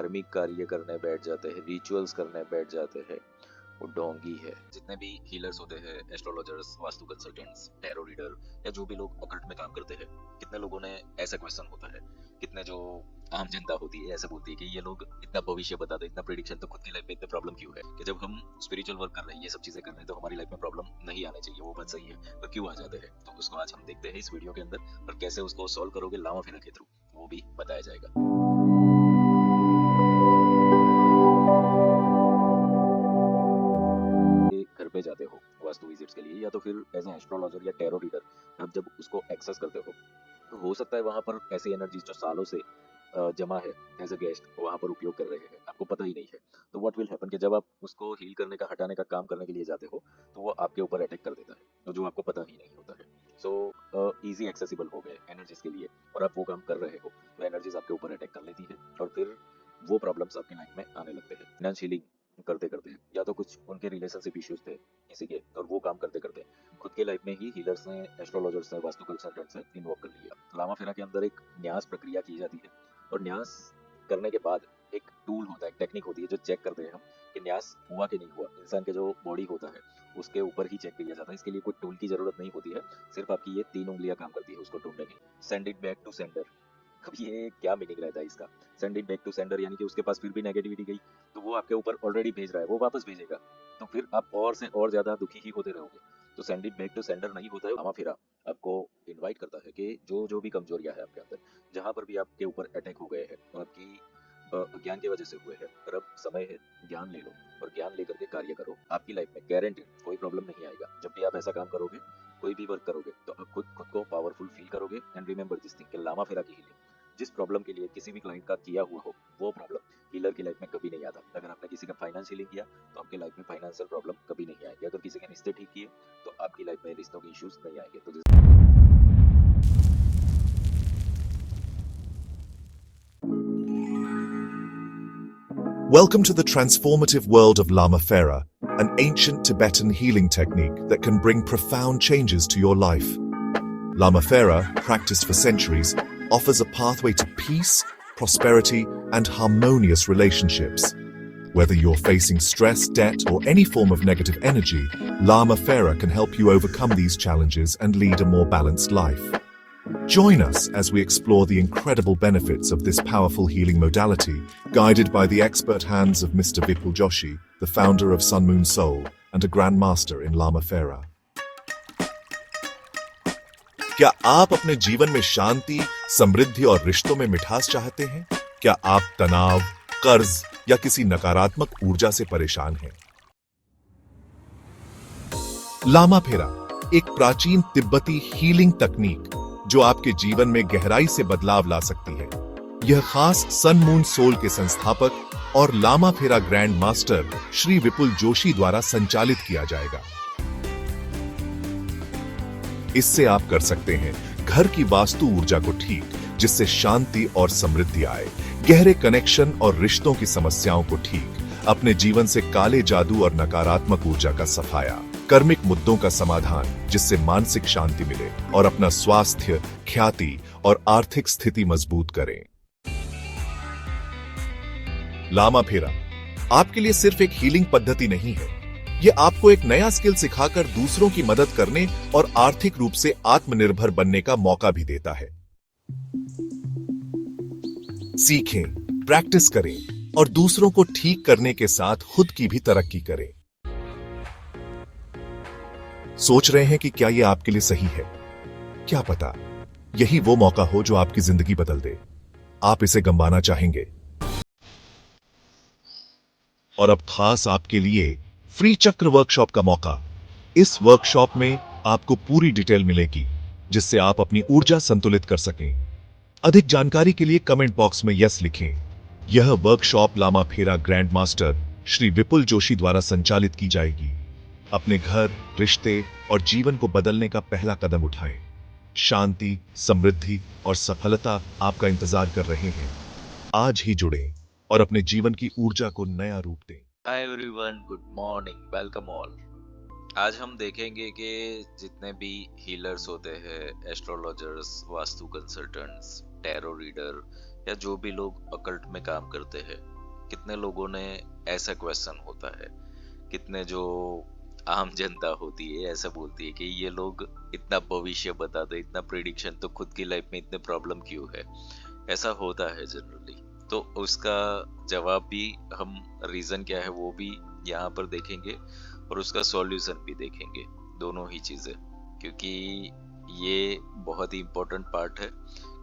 धार्मिक कार्य करने बैठ जाते हैं, रिचुअल्स करने बैठ जाते हैं, वो ढोंगी है। जितने भी हीलर्स होते हैं, astrologers, vastu consultants, tarot reader या जो भी लोग अकल्ट में काम करते हैं, कितने लोगों ने ऐसा क्वेश्चन होता है, कितने जो आम जनता होती है ऐसा बोलती है कि ये लोग इतना भविष्य बताते, इतना प्रेडिक्शन, तो खुद की लाइफ में इतने प्रॉब्लम क्यों है? कि जब हम स्पिरिचुअल वर्क कर रहे हैं, ये सब चीजें कर रहे हैं, तो हमारी लाइफ में प्रॉब्लम नहीं आने चाहिए, वो बात सही है, पर क्यों आ जाते हैं? तो उसको आज हम देखते हैं इस वीडियो के अंदर, और कैसे उसको सॉल्व करोगे लामा फेरा के थ्रू, वो भी बताया जाएगा। घर पे जाते हो वास्तु विजिट्स के लिए, या तो फिर एज ए एस्ट्रोलॉजर या टैरो रीडर, आप जब उसको एक्सेस करते हो, तो हो सकता है वहां पर ऐसी एनर्जीज जो सालों से जमा है एज अ गेस्ट वहां पर उपयोग कर रहे हैं, आपको पता ही नहीं है। तो व्हाट विल हैपन कि जब आप उसको हील करने का, हटाने का काम करने के लिए जाते हो, तो वो आपके ऊपर अटैक कर देता है, तो जो आपको पता ही नहीं होता है। सो इजी एक्सेसिबल हो गए एनर्जीज के लिए, और आप वो काम कर रहे हो, तो एनर्जीज आपके ऊपर अटैक कर लेती है, और फिर वो प्रॉब्लम्स आपकी लाइफ में आने लगते हैं। फाइनेंस हीलिंग करते करते, या तो कुछ उनके रिलेशनशिप इश्यूज थे किसी के, और वो काम करते करते खुद के लाइफ में ही हीलर्स ने, एस्ट्रोलॉजर्स ने, वास्तु कंसल्टेंट्स ने इन्वॉल्व कर लिया। लामा फेरा के अंदर एक न्यास प्रक्रिया की जाती है, और न्यास करने के बाद एक टूल होता है, एक टेक्निक होती है जो चेक करते हैं हम कि न्यास हुआ कि नहीं हुआ। इंसान के जो बॉडी होता है उसके ऊपर ही चेक किया जाता है, इसके लिए कोई टूल की जरूरत नहीं होती है, सिर्फ आपकी ये 3 उंगलियां काम करती है उसको ढूंढने के लिए। Send it back to sender. अब ये क्या मीनिंग रहता है इसका? Send it back to sender यानी कि उसके पास फिर भी नेगेटिविटी गई, तो वो आपके ऊपर ऑलरेडी भेज रहा है, वो वापस भेजेगा, तो फिर आप और से और ज्यादा दुखी ही होते रहोगे। तो send it back to sender नहीं होता है। लामा फेरा आपको इनवाइट करता है कि जो जो भी कमजोरियां है आपके अंदर, जहां पर भी आपके ऊपर अटैक हो गए हैं और आपकी अज्ञान की वजह से हुए हैं, पर अब समय है, ज्ञान ले लो, और ज्ञान लेकर के कार्य करो। आपकी लाइफ में गारंटी कोई प्रॉब्लम नहीं आएगा। जब भी आप ऐसा काम करोगे, कोई भी वर्क करोगे, तो आप खुद खुद को पावरफुल फील करोगे। एंड रिमेंबर दिस थिंग कि लामा फेरा की हीलिंग जिस प्रॉब्लम के लिए किसी भी क्लाइंट का किया हुआ हो, वो प्रॉब्लम हीलर की लाइफ में कभी नहीं आता। अगर आपने किसी का फाइनेंस हीलिंग किया, तो आपकी लाइफ में फाइनेंशियल प्रॉब्लम कभी नहीं आएगी। अगर किसी के रिश्ते ठीक किए, तो आपकी लाइफ में रिश्तों के इश्यूज नहीं आएंगे। तो Welcome to the transformative world of Lama Fera, an ancient Tibetan healing technique that can bring profound changes to your life. Lama Fera, practiced for centuries, offers a pathway to peace, prosperity, and harmonious relationships. Whether you're facing stress, debt, or any form of negative energy, Lama Fera can help you overcome these challenges and lead a more balanced life. Join us as we explore the incredible benefits of this powerful healing modality, guided by the expert hands of Mr. Vipul Joshi, the founder of Sun Moon Soul and a Grandmaster in Lama Fera. क्या आप अपने जीवन में शांति, समृद्धि और रिश्तों में मिठास चाहते हैं? क्या आप तनाव, कर्ज या किसी नकारात्मक ऊर्जा से परेशान हैं? लामा फेरा एक प्राचीन तिब्बती हीलिंग तकनीक जो आपके जीवन में गहराई से बदलाव ला सकती है। यह खास सन मून सोल के संस्थापक और लामा फेरा ग्रैंड मास्टर श्री विपुल जोशी द्वारा संचालित किया जाएगा। इससे आप कर सकते हैं घर की वास्तु ऊर्जा को ठीक, जिससे शांति और समृद्धि आए, गहरे कनेक्शन और रिश्तों की समस्याओं को ठीक, अपने जीवन से काले जादू और नकारात्मक ऊर्जा का सफाया, कर्मिक मुद्दों का समाधान जिससे मानसिक शांति मिले, और अपना स्वास्थ्य, ख्याति और आर्थिक स्थिति मजबूत करें। लामा फेरा आपके लिए सिर्फ एक हीलिंग पद्धति नहीं है, यह आपको एक नया स्किल सिखाकर दूसरों की मदद करने और आर्थिक रूप से आत्मनिर्भर बनने का मौका भी देता है। सीखें, प्रैक्टिस करें और दूसरों को ठीक करने के साथ खुद की भी तरक्की करें। सोच रहे हैं कि क्या यह आपके लिए सही है? क्या पता यही वो मौका हो जो आपकी जिंदगी बदल दे। आप इसे गंवाना चाहेंगे? और अब खास आपके लिए फ्री चक्र वर्कशॉप का मौका। इस वर्कशॉप में आपको पूरी डिटेल मिलेगी, जिससे आप अपनी ऊर्जा संतुलित कर सकें। अधिक जानकारी के लिए कमेंट बॉक्स में यस लिखें। यह वर्कशॉप लामा फेरा ग्रैंड मास्टर श्री विपुल जोशी द्वारा संचालित की जाएगी। अपने घर, रिश्ते और जीवन को बदलने का पहला कदम उठाएं। शांति, समृद्धि और सफलता आपका इंतजार कर रहे हैं। आज ही जुड़ें और अपने जीवन की ऊर्जा को नया रूप दें। Hi everyone, good morning, welcome all. आज हम देखेंगे कि जितने भी हीलर्स होते हैं, astrologers, vastu consultants, tarot reader या जो भी लोग अकल्ट में काम करते हैं, कितने लोगों ने ऐसा क्वेश्चन होता है, कितने जो आम जनता होती है ऐसा बोलती है कि ये लोग इतना भविष्य बताते, इतना प्रिडिक्शन, तो खुद की लाइफ में इतने प्रॉब्लम क्यों है? ऐसा होता है जनरली। तो उसका जवाब भी हम, रीजन क्या है वो भी यहाँ पर देखेंगे, और उसका सॉल्यूशन भी देखेंगे, दोनों ही चीजें। क्योंकि ये बहुत ही इम्पोर्टेंट पार्ट है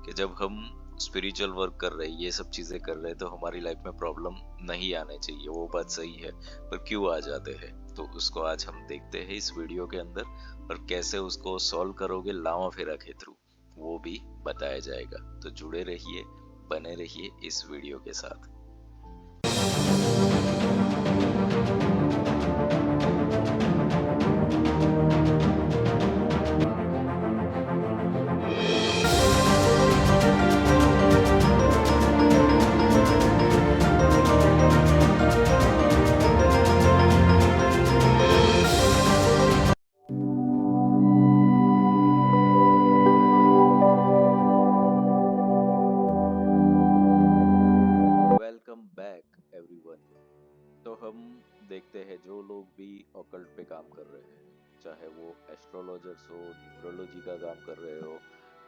कि जब हम स्पिरिचुअल वर्क कर रहे हैं, ये सब चीजें कर रहे हैं, तो हमारी लाइफ में प्रॉब्लम नहीं आने चाहिए, वो बात सही है, पर क्यों आ जाते हैं, तो उसको आज हम देखते हैं इस वीडियो के अंदर। और कैसे उसको सॉल्व करोगे लामा फेरा के थ्रू, वो भी बताया जाएगा। तो जुड़े रहिए, बने रहिए इस वीडियो के साथ। Welcome back everyone. तो हम देखते हैं जो लोग भी ऑकल्ट पे काम कर रहे हैं, चाहे वो एस्ट्रोलॉजर्स हो, न्यूमरोलॉजी का काम कर रहे हो,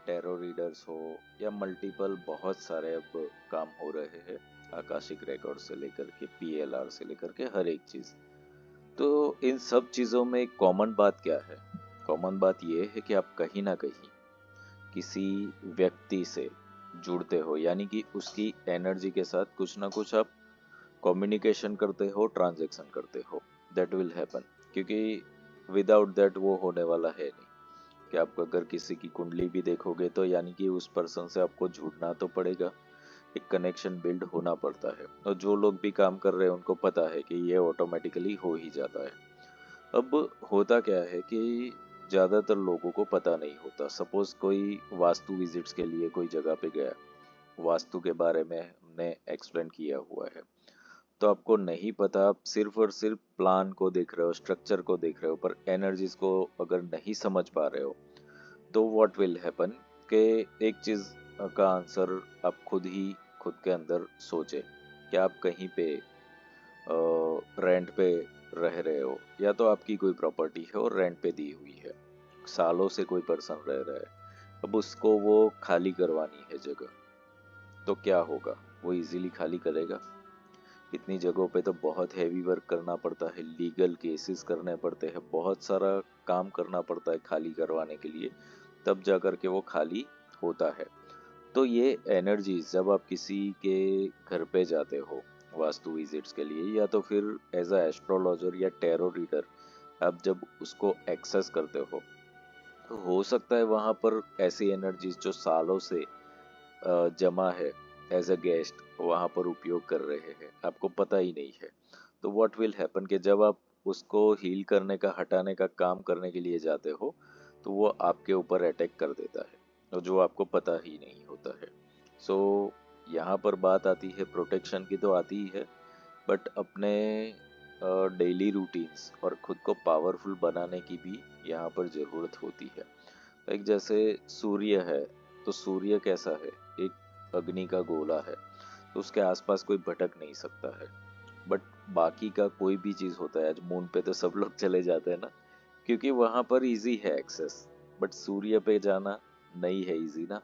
टैरो रीडर्स हो, या मल्टीपल बहुत सारे अब काम हो रहे हैं, आकाशिक रिकॉर्ड से लेकर के पीएलआर से लेकर के हर एक चीज। तो इन सब चीजों में एक कॉमन बात क्या है? कॉमन बात ये है कि आप कहीं ना कहीं किसी व्यक्ति से जुड़ते हो, यानी कि उसकी एनर्जी के साथ कुछ ना कुछ आप कम्युनिकेशन करते हो, ट्रांजैक्शन करते हो। दैट विल हैपन, क्योंकि विदाउट दैट वो होने वाला है नहीं। कि आप अगर किसी की कुंडली भी देखोगे तो यानी कि उस पर्सन से आपको जुड़ना तो पड़ेगा, एक कनेक्शन बिल्ड होना पड़ता है। और जो लोग भी काम कर रहे हैं उनको पता है कि ये ऑटोमेटिकली हो ही जाता है। अब होता क्या है कि ज़्यादातर लोगों को पता नहीं होता। सपोज कोई वास्तु विजिट्स के लिए कोई जगह पे गया, वास्तु के बारे में हमने एक्सप्लेन किया हुआ है, तो आपको नहीं पता, आप सिर्फ और सिर्फ प्लान को देख रहे हो, स्ट्रक्चर को देख रहे हो, पर एनर्जीज को अगर नहीं समझ पा रहे हो, तो व्हाट विल हैपन कि एक चीज का आंसर आप खुद के अंदर सोचे कि आप कहीं पे रेंट पे रह रहे हो, या तो आपकी कोई प्रॉपर्टी है और रेंट पे दी हुई है, सालों से कोई पर्सन रह रहा है, अब उसको वो खाली करवानी है जगह, तो क्या होगा? वो इजीली खाली करेगा? इतनी जगहों पे तो बहुत हैवी वर्क करना पड़ता है, लीगल केसेस करने पड़ते हैं, बहुत सारा काम करना पड़ता है खाली करवाने के लिए, तब जा कर के वो खाली होता है। तो ये एनर्जी जब आप किसी के घर पे जाते हो वास्तु विजिट्स के लिए, या तो फिर एज अ एस्ट्रोलॉजर या टैरो रीडर, आप जब उसको एक्सेस करते हो, तो हो सकता है वहां पर ऐसी एनर्जीज जो सालों से जमा है, एज अ गेस्ट वहां पर उपयोग कर रहे हैं, आपको पता ही नहीं है। तो व्हाट विल हैपन कि जब आप उसको हील करने का, हटाने का काम करने के लिए जाते हो, तो वो आपके ऊपर अटैक कर देता है, और जो आपको पता ही नहीं होता है। सो यहाँ पर बात आती है प्रोटेक्शन की, तो आती ही है, बट अपने डेली रूटीन्स और खुद को पावरफुल बनाने की भी यहाँ पर ज़रूरत होती है। एक जैसे सूर्य है, तो सूर्य कैसा है? एक अग्नि का गोला है, तो उसके आसपास कोई भटक नहीं सकता है। बट बाकी का कोई भी चीज होता है, आज मून पे तो सब लोग चले जाते हैं ना, क्योंकि वहां पर इजी है एक्सेस, बट सूर्य पे जाना नहीं है इजी ना।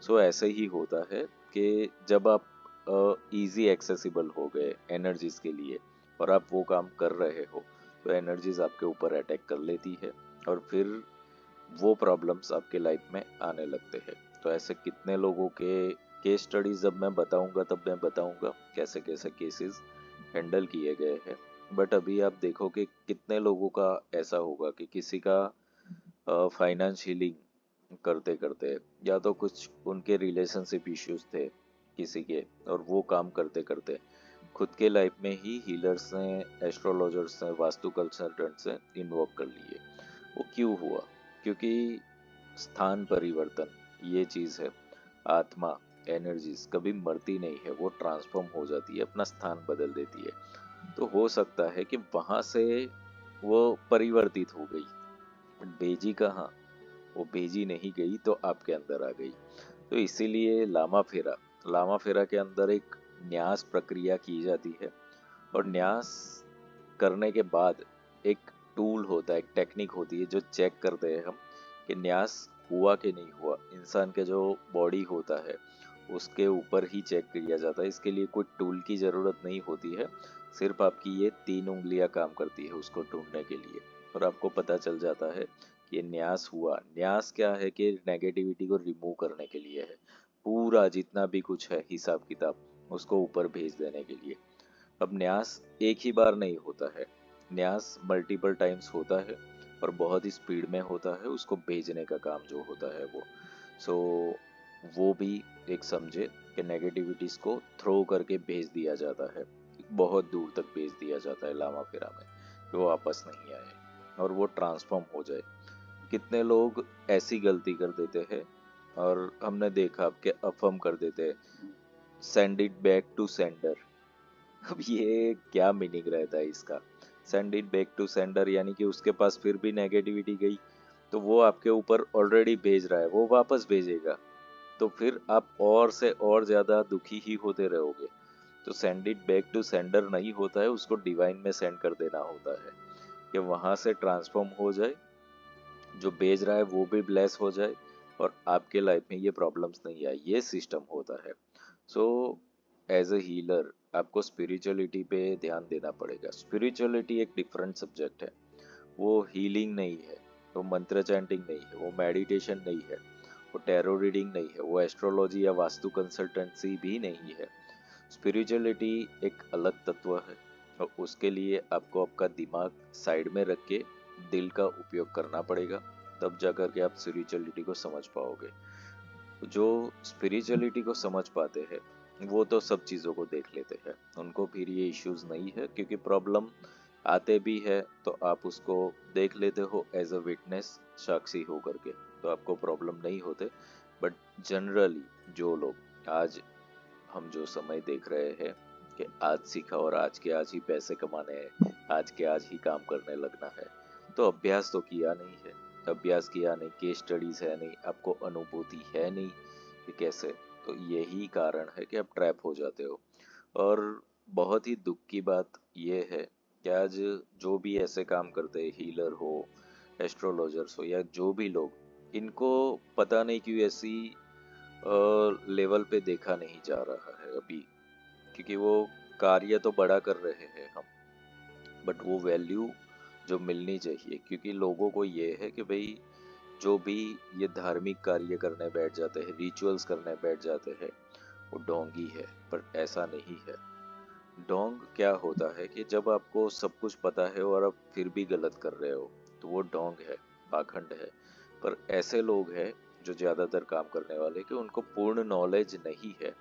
सो ऐसे ही होता है कि जब आप इजी एक्सेसिबल हो गए एनर्जीज के लिए, और आप वो काम कर रहे हो, तो एनर्जीज आपके ऊपर अटैक कर लेती है, और फिर वो प्रॉब्लम्स आपके लाइफ में आने लगते हैं। तो ऐसे कितने लोगों के केस स्टडीज जब मैं बताऊंगा तब मैं बताऊंगा कैसे कैसे केसेस हैंडल किए गए हैं। बट अभी आप देखो कि कितने लोगों का ऐसा होगा कि किसी का फाइनेंस हीलिंग करते करते, या तो कुछ उनके रिलेशनशिप इश्यूज थे किसी के, और वो काम करते करते खुद के लाइफ में ही हीलर्स ने, एस्ट्रोलॉजर्स ने, वास्तु कंसल्टेंट्स ने इन्वॉल्व कर लिए। वो क्यों हुआ? क्योंकि स्थान परिवर्तन ये चीज है। आत्मा, एनर्जीज कभी मरती नहीं है, वो ट्रांसफॉर्म हो जाती है, अपना स्थान बदल देती है। तो हो सकता है कि वहां से वो परिवर्तित हो गई, बट भेजी कहाँ? वो भेजी नहीं गई, तो आपके अंदर आ गई। तो इसीलिए लामा फेरा लामा फेरा के अंदर एक न्यास प्रक्रिया की जाती है, और न्यास करने के बाद एक टूल होता है, एक टेक्निक होती है जो चेक करते हैं हम कि न्यास हुआ कि नहीं हुआ। इंसान के जो बॉडी होता है उसके ऊपर ही चेक किया जाता है, इसके लिए कोई टूल की ज़रूरत नहीं होती है, सिर्फ आपकी ये 3 उंगलियां काम करती है उसको ढूंढने के लिए, और आपको पता चल जाता है कि ये न्यास हुआ। न्यास क्या है कि नेगेटिविटी को रिमूव करने के लिए है, पूरा जितना भी कुछ है हिसाब किताब उसको ऊपर भेज देने के लिए। अब न्यास एक ही बार नहीं होता है, न्यास मल्टीपल टाइम्स होता है और बहुत ही स्पीड में होता है, उसको भेजने का काम जो होता है वो। सो वो भी एक समझे कि नेगेटिविटीज को थ्रो करके भेज दिया जाता है, बहुत दूर तक भेज दिया जाता है लामा फेरा में, कि वो वापस नहीं आए और वो ट्रांसफॉर्म हो जाए। कितने लोग ऐसी गलती कर देते हैं, और हमने देखा कि अफर्म कर देते हैं, send it back to sender. अब ये क्या मीनिंग रहता है इसका? Send it back to sender यानी कि उसके पास फिर भी नेगेटिविटी गई, तो वो आपके ऊपर ऑलरेडी भेज रहा है, वो वापस भेजेगा, तो फिर आप और से और ज्यादा दुखी ही होते रहोगे। तो send it back to sender नहीं होता है, उसको डिवाइन में सेंड कर देना होता है, कि वहां से ट्रांसफॉर्म हो जाए, जो भेज रहा है वो भी ब्लेस हो जाए, और आपके लाइफ में ये प्रॉब्लम्स नहीं आए। ये सिस्टम होता है। सो एज अ हीलर आपको स्पिरिचुअलिटी पे ध्यान देना पड़ेगा। स्पिरिचुअलिटी एक डिफरेंट सब्जेक्ट है, वो हीलिंग नहीं है, वो मंत्र चैंटिंग नहीं है, वो मेडिटेशन नहीं है, वो टैरो रीडिंग नहीं है, वो एस्ट्रोलॉजी या वास्तु कंसल्टेंसी भी नहीं है। स्पिरिचुअलिटी एक अलग तत्व है, और उसके लिए आपको आपका दिमाग साइड में रख के दिल का उपयोग करना पड़ेगा, तब जा करके आप स्पिरिचुअलिटी को समझ पाओगे। जो स्पिरिचुअलिटी को समझ पाते हैं वो तो सब चीज़ों को देख लेते हैं, उनको फिर ये इश्यूज नहीं है, क्योंकि प्रॉब्लम आते भी है तो आप उसको देख लेते हो एज अ विटनेस, साक्षी हो करके, तो आपको प्रॉब्लम नहीं होते। बट जनरली जो लोग आज, हम जो समय देख रहे हैं कि आज सीखा और आज के आज ही पैसे कमाने हैं, आज के आज ही काम करने लगना है, तो अभ्यास तो किया नहीं है, अभ्यास किया नहीं, केस स्टडीज है नहीं, आपको अनुभूति है नहीं कि कैसे, तो यही कारण है कि आप ट्रैप हो जाते हो। और बहुत ही दुख की बात ये है कि आज जो भी ऐसे काम करते हैं, हीलर हो, एस्ट्रोलॉजर्स हो, या जो भी लोग, इनको पता नहीं क्यों ऐसी लेवल पे देखा नहीं जा रहा है अभी, क्योंकि वो कार्य तो बड़ा कर रहे हैं हम, बट वो वैल्यू जो मिलनी चाहिए, क्योंकि लोगों को ये है कि भाई जो भी ये धार्मिक कार्य करने बैठ जाते हैं, रिचुअल्स करने बैठ जाते हैं, वो ढोंगी है। पर ऐसा नहीं है। ढोंग क्या होता है कि जब आपको सब कुछ पता है और आप फिर भी गलत कर रहे हो, तो वो ढोंग है, पाखंड है। पर ऐसे लोग हैं जो ज्यादातर काम करने वाले, कि उनको पूर्ण नॉलेज नहीं है,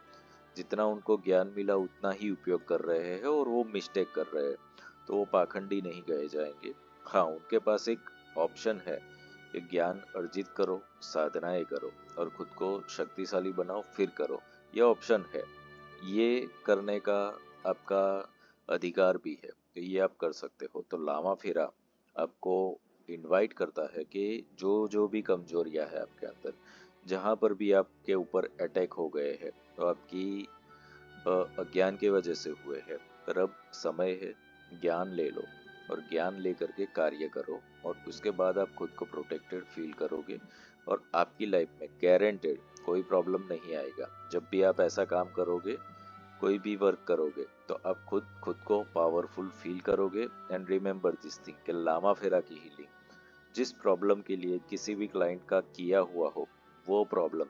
जितना उनको ज्ञान मिला उतना ही उपयोग कर रहे हैं और वो मिस्टेक कर रहे हैं, तो वो पाखंडी नहीं कहे जाएंगे। हाँ, उनके पास एक ऑप्शन है कि ज्ञान अर्जित करो, साधनाएं करो और खुद को शक्तिशाली बनाओ, फिर करो। ये ऑप्शन है, ये करने का आपका अधिकार भी है, तो ये आप कर सकते हो। तो लामा फेरा आपको इनवाइट करता है कि जो जो भी कमजोरियां है आपके अंदर, जहां पर भी आपके ऊपर अटैक हो गए हैं, तो आपकी अज्ञान की वजह से हुए हैं, पर अब समय है, ज्ञान ले लो और ज्ञान लेकर के कार्य करो, और उसके बाद आप खुद को प्रोटेक्टेड फील करोगे, और आपकी लाइफ में गारंटेड कोई प्रॉब्लम नहीं आएगा। जब भी आप ऐसा काम करोगे, कोई भी वर्क करोगे, तो आप खुद खुद को पावरफुल फील करोगे। एंड रिमेम्बर दिस थिंग कि लामा फेरा की हीलिंग जिस प्रॉब्लम के लिए किसी भी क्लाइंट का किया हुआ हो, वो प्रॉब्लम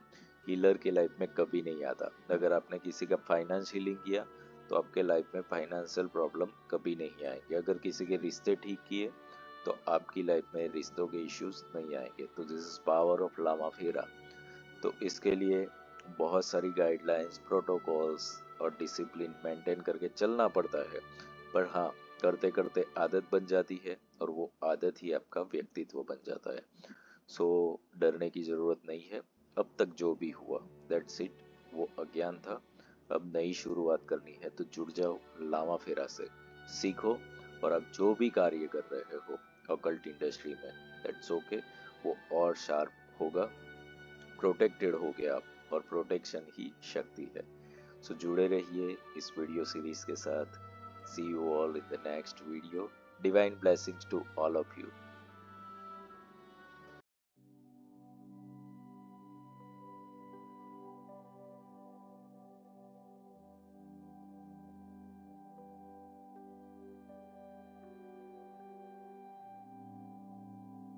हीलर के लाइफ में कभी नहीं आता। अगर आपने किसी का फाइनेंस हीलिंग किया, तो आपके लाइफ में फाइनेंशियल प्रॉब्लम कभी नहीं आएंगे। अगर किसी के रिश्ते ठीक किए, तो आपकी लाइफ में रिश्तों के इश्यूज नहीं आएंगे। तो दिस इज पावर ऑफ लामा फेरा। तो इसके लिए बहुत सारी गाइडलाइंस, प्रोटोकॉल्स और डिसिप्लिन मेंटेन करके चलना पड़ता है। पर हाँ, करते करते आदत बन जाती है, और वो आदत ही आपका व्यक्तित्व बन जाता है। सो डरने की जरूरत नहीं है। अब तक जो भी हुआ, दैट्स इट, वो अज्ञान था। अब नई शुरुआत करनी है, तो जुड़ जाओ लामा फेरा से, सीखो, और आप जो भी कार्य कर रहे हो ऑकल्ट इंडस्ट्री में, दैट्स ओके, वो और शार्प होगा, प्रोटेक्टेड हो गया आप, और प्रोटेक्शन ही शक्ति है। सो जुड़े रहिए इस वीडियो सीरीज के साथ। See you all in the next video. Divine blessings to all of you.